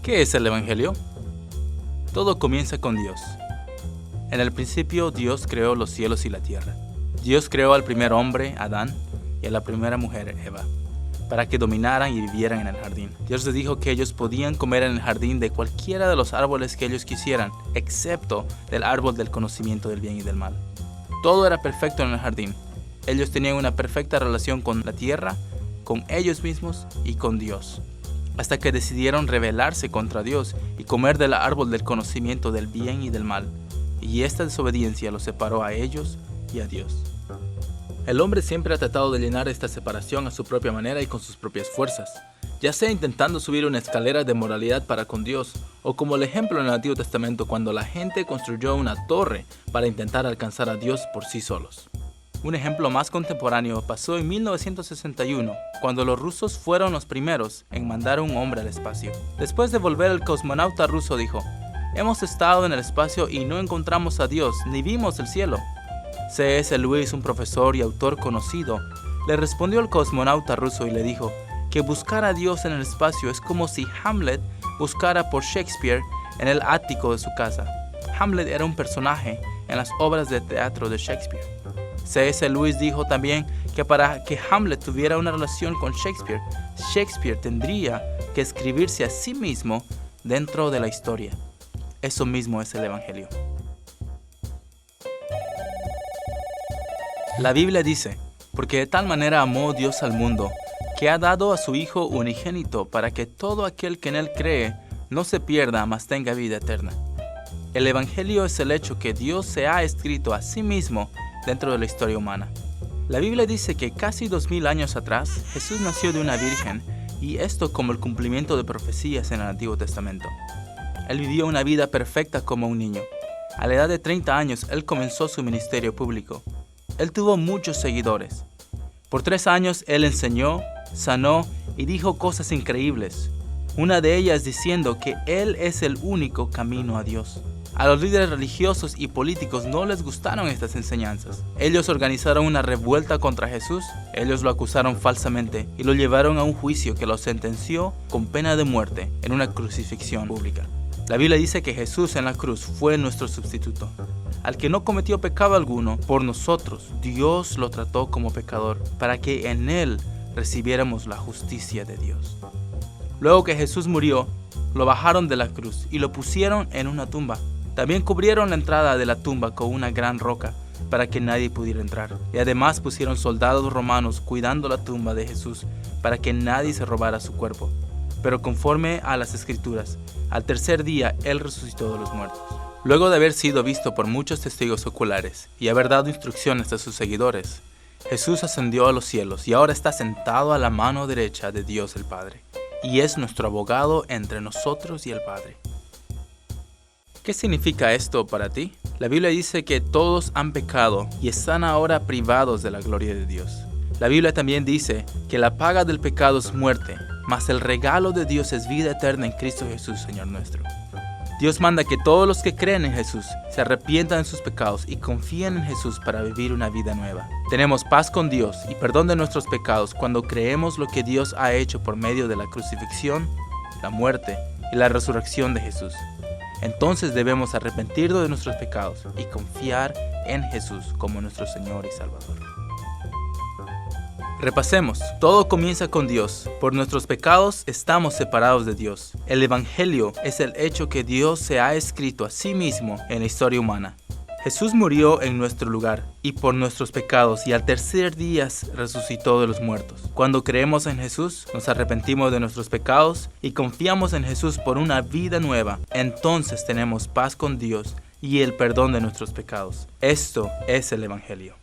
¿Qué es el Evangelio? Todo comienza con Dios. En el principio Dios creó los cielos y la tierra. Dios creó al primer hombre, Adán, y a la primera mujer, Eva, para que dominaran y vivieran en el jardín. Dios les dijo que ellos podían comer en el jardín de cualquiera de los árboles que ellos quisieran, excepto del árbol del conocimiento del bien y del mal. Todo era perfecto en el jardín. Ellos tenían una perfecta relación con la tierra, con ellos mismos y con Dios, hasta que decidieron rebelarse contra Dios y comer del árbol del conocimiento del bien y del mal, y esta desobediencia los separó a ellos y a Dios. El hombre siempre ha tratado de llenar esta separación a su propia manera y con sus propias fuerzas, ya sea intentando subir una escalera de moralidad para con Dios, o como el ejemplo en el Antiguo Testamento cuando la gente construyó una torre para intentar alcanzar a Dios por sí solos. Un ejemplo más contemporáneo pasó en 1961, cuando los rusos fueron los primeros en mandar a un hombre al espacio. Después de volver, el cosmonauta ruso dijo: "Hemos estado en el espacio y no encontramos a Dios, ni vimos el cielo". C.S. Lewis, un profesor y autor conocido, le respondió al cosmonauta ruso y le dijo que buscar a Dios en el espacio es como si Hamlet buscara por Shakespeare en el ático de su casa. Hamlet era un personaje en las obras de teatro de Shakespeare. C.S. Lewis dijo también que para que Hamlet tuviera una relación con Shakespeare, Shakespeare tendría que escribirse a sí mismo dentro de la historia. Eso mismo es el Evangelio. La Biblia dice: porque de tal manera amó Dios al mundo, que ha dado a su Hijo unigénito, para que todo aquel que en Él cree no se pierda, mas tenga vida eterna. El Evangelio es el hecho que Dios se ha escrito a sí mismo dentro de la historia humana. La Biblia dice que casi 2000 años atrás Jesús nació de una virgen, y esto como el cumplimiento de profecías en el Antiguo Testamento. Él vivió una vida perfecta como un niño. A la edad de 30 años él comenzó su ministerio público. Él tuvo muchos seguidores. Por 3 años él enseñó, sanó y dijo cosas increíbles. Una de ellas diciendo que él es el único camino a Dios. A los líderes religiosos y políticos no les gustaron estas enseñanzas. Ellos organizaron una revuelta contra Jesús. Ellos lo acusaron falsamente y lo llevaron a un juicio que lo sentenció con pena de muerte en una crucifixión pública. La Biblia dice que Jesús en la cruz fue nuestro sustituto. Al que no cometió pecado alguno, por nosotros, Dios lo trató como pecador, para que en Él recibiéramos la justicia de Dios. Luego que Jesús murió, lo bajaron de la cruz y lo pusieron en una tumba. También cubrieron la entrada de la tumba con una gran roca, para que nadie pudiera entrar. Y además pusieron soldados romanos cuidando la tumba de Jesús, para que nadie se robara su cuerpo. Pero conforme a las Escrituras, al tercer día Él resucitó de los muertos. Luego de haber sido visto por muchos testigos oculares y haber dado instrucciones a sus seguidores, Jesús ascendió a los cielos y ahora está sentado a la mano derecha de Dios el Padre, y es nuestro abogado entre nosotros y el Padre. ¿Qué significa esto para ti? La Biblia dice que todos han pecado y están ahora privados de la gloria de Dios. La Biblia también dice que la paga del pecado es muerte, mas el regalo de Dios es vida eterna en Cristo Jesús, Señor nuestro. Dios manda que todos los que creen en Jesús se arrepientan de sus pecados y confíen en Jesús para vivir una vida nueva. Tenemos paz con Dios y perdón de nuestros pecados cuando creemos lo que Dios ha hecho por medio de la crucifixión, la muerte y la resurrección de Jesús. Entonces debemos arrepentirnos de nuestros pecados y confiar en Jesús como nuestro Señor y Salvador. Repasemos. Todo comienza con Dios. Por nuestros pecados estamos separados de Dios. El Evangelio es el hecho que Dios se ha escrito a sí mismo en la historia humana. Jesús murió en nuestro lugar y por nuestros pecados, y al tercer día resucitó de los muertos. Cuando creemos en Jesús, nos arrepentimos de nuestros pecados y confiamos en Jesús por una vida nueva. Entonces tenemos paz con Dios y el perdón de nuestros pecados. Esto es el Evangelio.